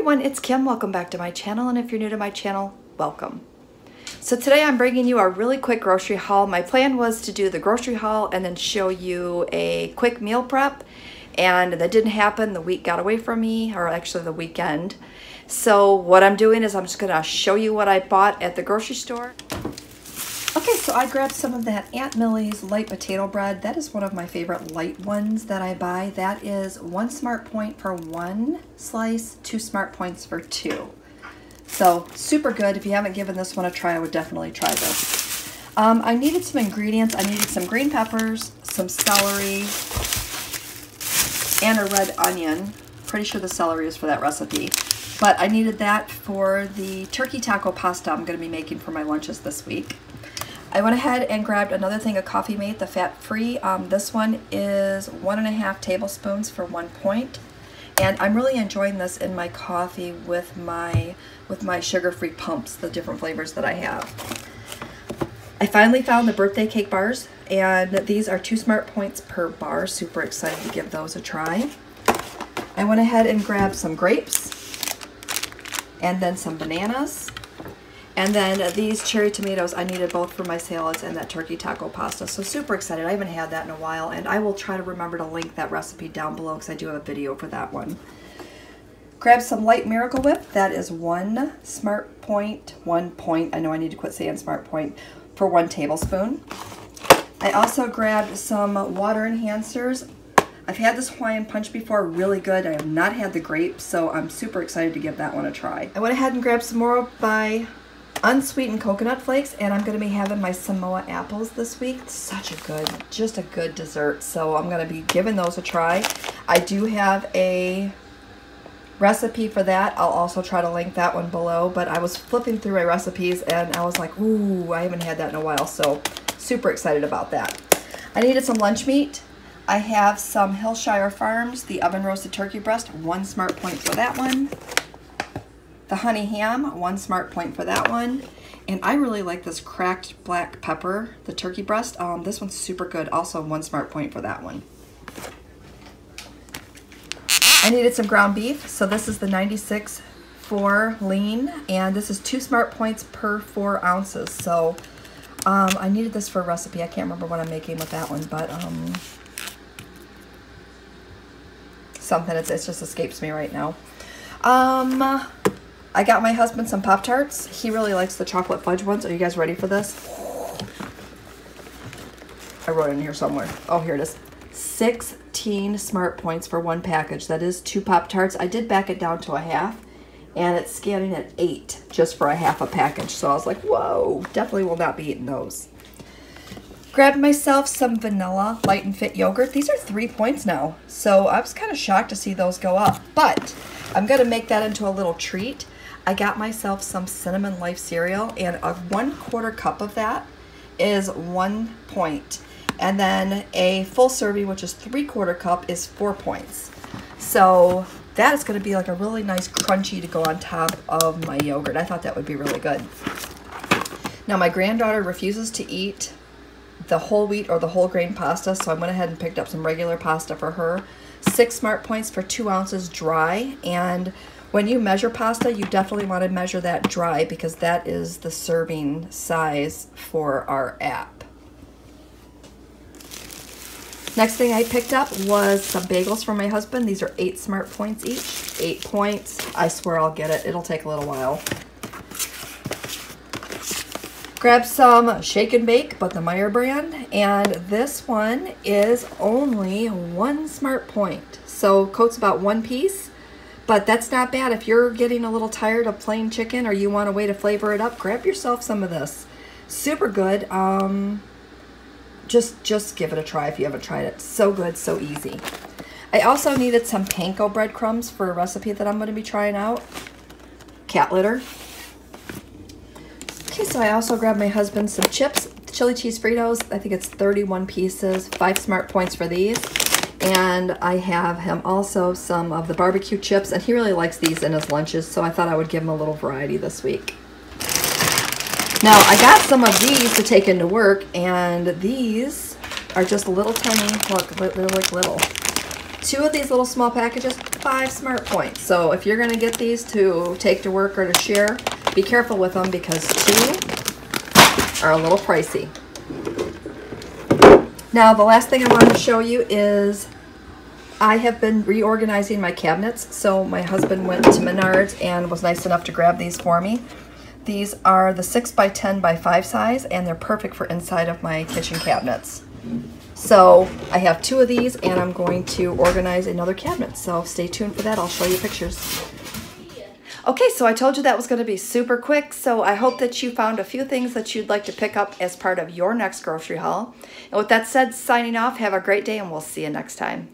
everyone, it's Kim. Welcome back to my channel, and if you're new to my channel, welcome. So today I'm bringing you a really quick grocery haul. My plan was to do the grocery haul and then show you a quick meal prep, and that didn't happen. The week got away from me, or actually the weekend. So what I'm doing is I'm just gonna show you what I bought at the grocery store. Okay, so I grabbed some of that Aunt Millie's light potato bread. That is one of my favorite light ones that I buy. That is 1 Smart Point for 1 slice, 2 Smart Points for 2. So super good. If you haven't given this one a try, I would definitely try this. I needed some ingredients. I needed some green peppers, some celery, and a red onion. Pretty sure the celery is for that recipe. But I needed that for the turkey taco pasta I'm going to be making for my lunches this week. I went ahead and grabbed another thing of Coffee Mate, the fat-free. This one is 1.5 tablespoons for 1 point. And I'm really enjoying this in my coffee with my sugar-free pumps, the different flavors that I have. I finally found the birthday cake bars, and these are 2 Smart Points per bar. Super excited to give those a try. I went ahead and grabbed some grapes, and then some bananas. And then these cherry tomatoes, I needed both for my salads and that turkey taco pasta. So super excited. I haven't had that in a while, and I will try to remember to link that recipe down below because I do have a video for that one. Grab some light Miracle Whip. That is 1 Smart Point, 1 point. I know I need to quit saying Smart Point, for 1 tablespoon. I also grabbed some water enhancers. I've had this Hawaiian Punch before, really good. I have not had the grape, so I'm super excited to give that one a try. I went ahead and grabbed some more by unsweetened coconut flakes, and I'm going to be having my Samoa apples this week. Such a good, just a good dessert, so I'm going to be giving those a try. I do have a recipe for that. I'll also try to link that one below, but I was flipping through my recipes and I was like, ooh, I haven't had that in a while, so super excited about that. I needed some lunch meat. I have some Hillshire Farms, the oven roasted turkey breast, 1 Smart Point for that one. The honey ham, 1 Smart Point for that one. And I really like this cracked black pepper, the turkey breast. This one's super good, also 1 Smart Point for that one. I needed some ground beef, so this is the 96.4 lean, and this is 2 Smart Points per 4 ounces. So I needed this for a recipe. I can't remember what I'm making with that one, but something, it just escapes me right now. I got my husband some Pop-Tarts. He really likes the chocolate fudge ones. Are you guys ready for this? I wrote it in here somewhere. Oh, here it is. 16 Smart Points for 1 package. That is 2 Pop-Tarts. I did back it down to a half, and it's scanning at 8 just for a half a package. So I was like, whoa, definitely will not be eating those. Grabbed myself some vanilla Light and Fit yogurt. These are 3 points now, so I was kind of shocked to see those go up, but I'm going to make that into a little treat. I got myself some Cinnamon Life cereal, and a 1/4 cup of that is 1 point. And then a full serving, which is 3/4 cup, is 4 points. So that is going to be like a really nice crunchy to go on top of my yogurt. I thought that would be really good. Now my granddaughter refuses to eat the whole wheat or the whole grain pasta, so I went ahead and picked up some regular pasta for her. 6 Smart Points for 2 ounces dry, and when you measure pasta, you definitely want to measure that dry because that is the serving size for our app. Next thing I picked up was some bagels for my husband. These are 8 Smart Points each. 8 points. I swear I'll get it. It'll take a little while. Grab some Shake and Bake, but the Meyer brand, and this one is only 1 Smart Point. So coats about 1 piece, but that's not bad. If you're getting a little tired of plain chicken or you want a way to flavor it up, grab yourself some of this. Super good. Just give it a try if you haven't tried it. So good, so easy. I also needed some panko breadcrumbs for a recipe that I'm going to be trying out. Cat litter. Okay, so I also grabbed my husband some chips, chili cheese Fritos. I think it's 31 pieces, 5 Smart Points for these. And I have him also some of the barbecue chips, and he really likes these in his lunches, so I thought I would give him a little variety this week. Now, I got some of these to take into work, and these are just little tiny, look, they're like little. 2 of these little small packages, 5 smart points. So if you're going to get these to take to work or to share, be careful with them because 2 are a little pricey. Now the last thing I wanted to show you is I have been reorganizing my cabinets. So my husband went to Menards and was nice enough to grab these for me. These are the 6 by 10 by 5 size, and they're perfect for inside of my kitchen cabinets. So I have 2 of these, and I'm going to organize another cabinet. So stay tuned for that. I'll show you pictures. Okay, so I told you that was going to be super quick, so I hope that you found a few things that you'd like to pick up as part of your next grocery haul. And with that said, signing off, have a great day, and we'll see you next time.